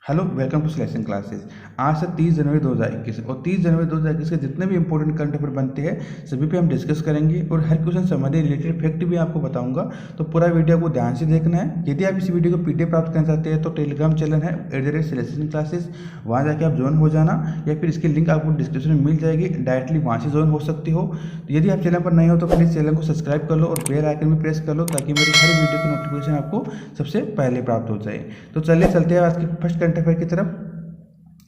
Hello, welcome to selection classes. आज से 30 जनवरी 2021 और 30 जनवरी 2021 के जितने भी इंपॉर्टेंट करंट अफेयर बनते हैं सभी पे हम डिस्कस करेंगे और हर क्वेश्चन संबंधी रिलेटेड फैक्ट भी आपको बताऊंगा। तो पूरा वीडियो को ध्यान से देखना है। यदि आप इस वीडियो को पीडीएफ प्राप्त करना चाहते हैं तो टेलीग्राम चैनल है @सिलेक्शन क्लासेस, वहाँ जाके आप ज्वाइन हो जाना या फिर इसकी लिंक आपको डिस्क्रिप्शन में मिल जाएगी, डायरेक्टली वहाँ से ज्वाइन हो सकते हो। तो यदि आप चैनल पर नए हो तो प्लीज़ चैनल को सब्सक्राइब कर लो और बेल आइकन भी प्रेस कर लो ताकि मेरी हर वीडियो की नोटिफिकेशन आपको सबसे पहले प्राप्त हो जाए। तो चलिए चलते हैं आज के फर्स्ट करंट अफेयर की तरफ।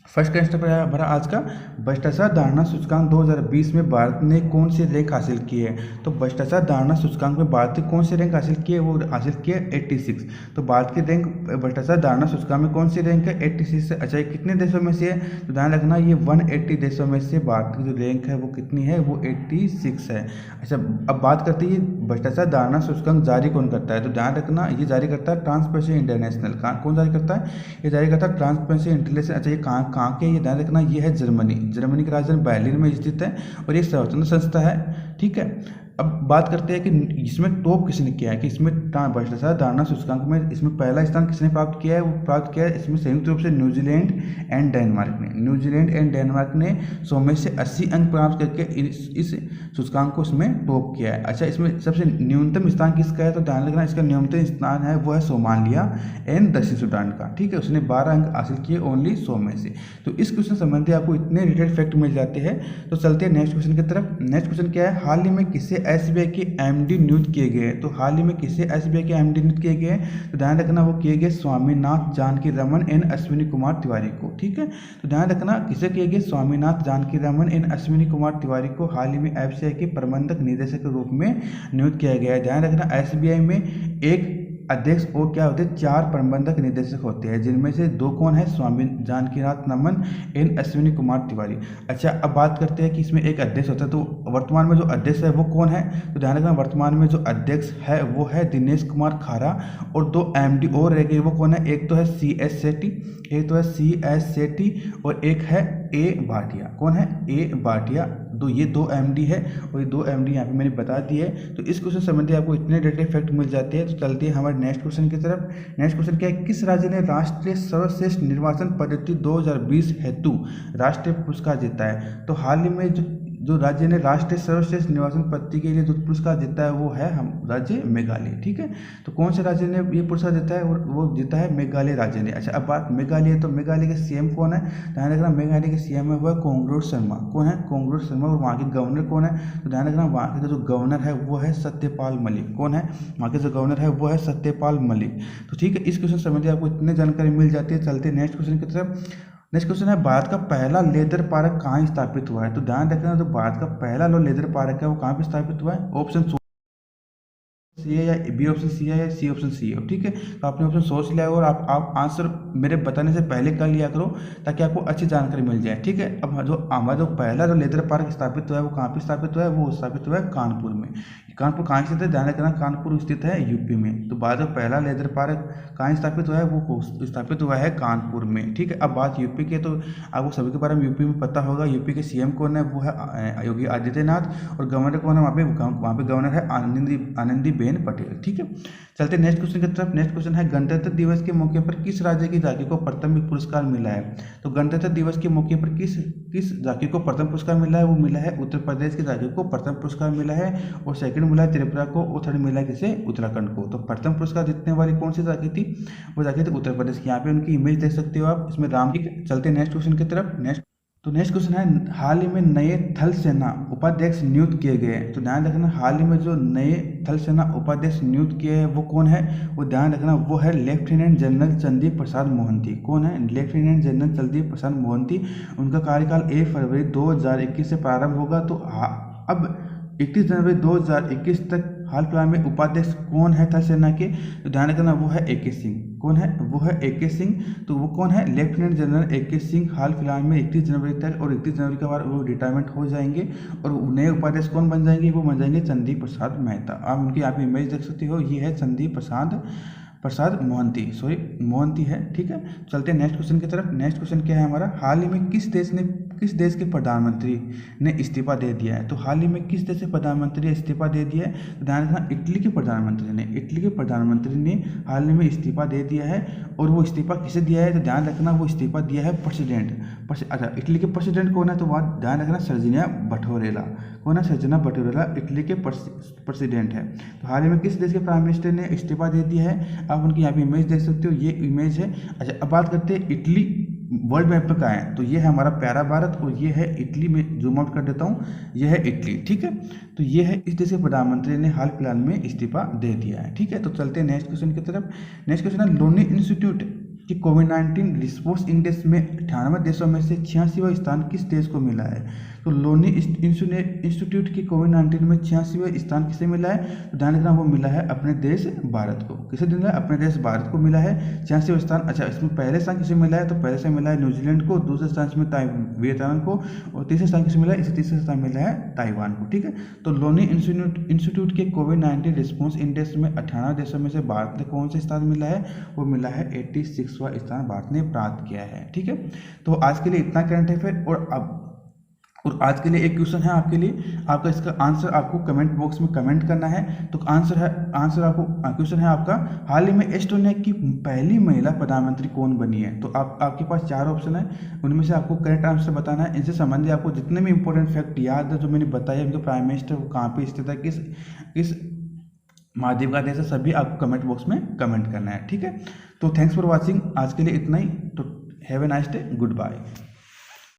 फर्स्ट क्वेश्चन पर हमारा आज का भ्रष्टाचार धारणा सूचकांक 2020 में भारत ने कौन सी रैंक हासिल की है। तो भ्रष्टाचार धारणा सूचकांक में भारत ने कौन सी रैंक हासिल की है, वो हासिल की है 86। तो भारत की रैंक भ्रष्टाचार धारणा सूचकांक में कौन सी रैंक है, 86 से। अच्छा, ये कितने देशों में से है, तो ध्यान रखना ये 180 देशों में से भारत की जो रैंक है वो कितनी है, वो 86 है। अच्छा, अब बात करते हैं भ्रष्टाचार धारणा सूचकांक जारी कौन करता है। तो ध्यान रखना ये जारी करता है ट्रांसपेरेंसी इंटरनेशनल। कौन जारी करता है, ये जारी करता है ट्रांसपेरेंसी इंटरनेशनल। अच्छा, ये कहाँ के, ये ध्यान रखना ये है जर्मनी। जर्मनी की राजधानी बर्लिन में स्थित है और ये स्वतंत्र संस्था है। ठीक है, अब बात करते हैं कि इसमें टॉप किसने किया है, कि इसमें भ्रष्टाचार धारणा सूचकांक में इसमें पहला स्थान किसने प्राप्त किया है, वो प्राप्त किया है इसमें संयुक्त रूप से न्यूजीलैंड एंड डेनमार्क ने। न्यूजीलैंड एंड डेनमार्क ने 100 में से 80 अंक प्राप्त करके इस सूचकांक को इसमें टॉप किया है। अच्छा, इसमें सबसे न्यूनतम स्थान किसका है, तो ध्यान रखना इसका न्यूनतम स्थान है वो है सोमालिया एंड दक्षिण सूडान का। ठीक है, उसने 12 अंक हासिल किए ओनली 100 में से। तो इस क्वेश्चन संबंधी आपको इतने रिलेटेड फैक्ट मिल जाते हैं। तो चलते हैं नेक्स्ट क्वेश्चन की तरफ। नेक्स्ट क्वेश्चन क्या है, हाल ही में किसे एसबीआई के एमडी नियुक्त किए गए हैं। तो हाल ही में किसे एसबीआई के एमडी नियुक्त किए गए हैं, तो ध्यान रखना वो किए गए स्वामीनाथ जानकी रमन एंड अश्विनी कुमार तिवारी को। ठीक है, तो ध्यान रखना किसे किए गए, स्वामीनाथ जानकी रमन एंड अश्विनी कुमार तिवारी को हाल ही में एफसीआई के प्रबंधक निदेशक के रूप में नियुक्त किया गया है। ध्यान रखना एसबीआई में एक अध्यक्ष और क्या होते हैं, 4 प्रबंधक निदेशक होते हैं, जिनमें से 2 कौन है, स्वामी जानकीनाथ रमन एंड अश्विनी कुमार तिवारी। अच्छा, अब बात करते हैं कि इसमें एक अध्यक्ष होता है, तो वर्तमान में जो अध्यक्ष है वो कौन है, तो ध्यान रखना वर्तमान में जो अध्यक्ष है वो है दिनेश कुमार खारा और 2 एमडी और रह गए, वो कौन है, एक तो है CS सेठी, एक तो है CS सेठी और एक है A भाटिया। कौन है, A भाटिया। ये 2 एमडी है और ये 2 एमडी यहाँ पे मैंने बता दिए। तो इस क्वेश्चन संबंधी आपको इतने डेटा फैक्ट मिल जाते हैं। तो चलते हैं हमारे नेक्स्ट क्वेश्चन की तरफ। नेक्स्ट क्वेश्चन क्या है, किस राज्य ने राष्ट्रीय सर्वश्रेष्ठ निर्वाचन पद्धति 2020 हेतु राष्ट्रीय पुरस्कार जीता है। तो हाल ही में जो राज्य ने राष्ट्रीय सर्वश्रेष्ठ निर्वाचन पद्धति के लिए जो पुरस्कार जीता है वो है हम राज्य मेघालय। ठीक है, तो कौन से राज्य ने ये पुरस्कार जीता है, वो जीता है मेघालय राज्य ने। अच्छा, अब बात मेघालय, तो मेघालय के सीएम कौन है, ध्यान रखना मेघालय के सीएम है वो है कोंगड़ोर शर्मा। कौन है, कोंगड़ोर शर्मा। और वहाँ के गवर्नर कौन है, तो ध्यान रखना वहाँ के जो गवर्नर है वो है सत्यपाल मलिक। कौन है, वहाँ के जो गवर्नर है वो है सत्यपाल मलिक। तो ठीक है, इस क्वेश्चन संबंधी आपको इतनी जानकारी मिल जाती है। चलते हैं नेक्स्ट क्वेश्चन की तरफ। नेक्स्ट क्वेश्चन है, भारत का पहला लेदर पार्क कहाँ स्थापित हुआ है। तो ध्यान रखना जो भारत का पहला लेदर पार्क है वो कहाँ पे स्थापित हुआ है, ऑप्शन सी है या बी ऑप्शन सी है या सी ऑप्शन सी है। ठीक है, तो आपने ऑप्शन सोच लिया और आप आंसर मेरे बताने से पहले कर लिया करो ताकि आपको अच्छी जानकारी मिल जाए। ठीक है, अब हमारा जो पहला लेदर पार्क स्थापित हुआ है वो कहाँ पे स्थापित हुआ है, वो स्थापित हुआ है कानपुर में। कानपुर कहाँ स्थित है, ध्यान रखना कानपुर स्थित है यूपी में। तो भारत का पहला लेदर पार्क कहाँ स्थापित हुआ है, वो स्थापित हुआ है कानपुर में। ठीक है, अब बात यूपी के, तो आपको सभी के बारे में यूपी में पता होगा। यूपी के सीएम कौन है, वो है योगी आदित्यनाथ और गवर्नर कौन है, वहाँ पे गवर्नर है आनंदीबेन पटेल। ठीक है, चलते नेक्स्ट क्वेश्चन की तरफ। नेक्स्ट क्वेश्चन है, गणतंत्र दिवस के मौके पर किस राज्य की झांकी को प्रथम पुरस्कार मिला है। तो गणतंत्र दिवस के मौके पर किस झांकी को प्रथम पुरस्कार मिला है, वो मिला है उत्तर प्रदेश की झांकी को प्रथम पुरस्कार मिला है और सेकंड मिला है त्रिपुरा को और थर्ड मिला है किसे, उत्तराखंड को। तो प्रथम पुरस्कार जीतने वाली कौन सी झांकी थी, वो झांकी थी उत्तर प्रदेश की। यहाँ पे उनकी इमेज देख सकते हो आप, इसमें राम। चलते नेक्स्ट क्वेश्चन की तरफ। नेक्स्ट क्वेश्चन है, हाल ही में नए थल सेना उपाध्यक्ष नियुक्त किए गए। तो ध्यान रखना हाल ही में जो नए थल सेना उपाध्यक्ष नियुक्त किए हैं वो कौन है, वो ध्यान रखना वो है लेफ्टिनेंट जनरल चंदीप प्रसाद मोहंती। कौन है, लेफ्टिनेंट जनरल चंदीप प्रसाद मोहंती। उनका कार्यकाल 1 फरवरी 2021 से प्रारंभ होगा। तो अब 31 जनवरी 2021 तक हाल फिलहाल में उपाध्यक्ष कौन है थल सेना के, तो ध्यान रखना वो है AK सिंह। कौन है, वो है AK सिंह। तो वो कौन है, लेफ्टिनेंट जनरल AK सिंह हाल फिलहाल में 31 जनवरी तक, और 31 जनवरी के बाद वो रिटायरमेंट हो जाएंगे और नए उपाध्यक्ष कौन बन जाएंगे, वो बन जाएंगे चंदीप प्रसाद मेहता। आप उनकी यहाँ पे इमेज देख सकते हो, ये है चंदीप प्रसाद मोहंती है। ठीक है, चलते हैं नेक्स्ट क्वेश्चन की तरफ। नेक्स्ट क्वेश्चन क्या है हमारा, हाल ही में किस देश ने किस देश के प्रधानमंत्री ने इस्तीफा दे दिया है? तो हाल ही में किस देश के प्रधानमंत्री ने इस्तीफा दे दिया है? तो ध्यान रखना, इटली के प्रधानमंत्री ने हाल ही में इस्तीफा दे दिया है। और वो इस्तीफा किसे दिया है? तो ध्यान रखना, वो इस्तीफा दिया है प्रेसिडेंट। अच्छा, इटली के प्रेसिडेंट कौन है? तो बात ध्यान रखना, सर्जिना बटोरेला। कौन है? सर्जिना बटोरेला इटली के प्रेसिडेंट है। तो हाल ही में किस देश के प्राइम मिनिस्टर ने इस्तीफा दे दिया है? आप उनकी यहाँ पे इमेज देख सकते हो, ये इमेज है। अच्छा, अब बात करते हैं इटली वर्ल्ड मैप पे कहाँ है। तो ये है हमारा प्यारा भारत और ये है इटली। में जूम आउट कर देता हूँ, ये है इटली, ठीक है। तो ये है, इस देश के प्रधानमंत्री ने हाल फिलहाल में इस्तीफा दे दिया है, ठीक है। तो चलते हैं नेक्स्ट क्वेश्चन की तरफ। नेक्स्ट क्वेश्चन है, लोनी इंस्टीट्यूट कि कोविड-19 रिस्पॉन्स इंडेक्स में 98 देशों में से 86वां स्थान किस देश को मिला है? तो लोनी इंस्टीट्यूट की कोविड-19 में 86वां स्थान किसे मिला है? तो ध्यान रखना, वो मिला है अपने देश भारत को। किसे मिला है? अपने देश भारत को मिला है 86वां स्थान। अच्छा, इसमें पहले स्थान किसे मिला है? तो पहले से मिला है न्यूजीलैंड को, दूसरे स्थान में वियतनाम को, और तीसरे स्थान किसे मिला है? इसे तीसरे स्थान मिला है ताइवान को, ठीक है। तो लोनी इंस्टीट्यूट के कोविड-19 रिस्पॉन्स इंडेक्स में 98 देशों में से भारत ने कौन से स्थान मिला है? वो मिला है 86वां स्थान भारत ने प्राप्त किया है, ठीक है। तो आज के लिए इतना करंट अफेयर। और आज के लिए एक क्वेश्चन है आपके लिए, आपका इसका आंसर आपको कमेंट बॉक्स में कमेंट करना है। तो आंसर आपको क्वेश्चन है आपका, हाल ही में एस्टोनिया की पहली महिला प्रधानमंत्री कौन बनी है? तो आपके पास 4 ऑप्शन है, उनमें से आपको करेक्ट आंसर बताना है। इनसे संबंधित आपको जितने भी इंपॉर्टेंट फैक्ट याद है जो मैंने बताया, उनके प्राइम मिनिस्टर वो कहाँ पे स्थित है, किस महाद्वीप का देश है, सभी आपको कमेंट बॉक्स में कमेंट करना है, ठीक है। तो थैंक्स फॉर वॉचिंग, आज के लिए इतना ही। तो have a nice day, good bye.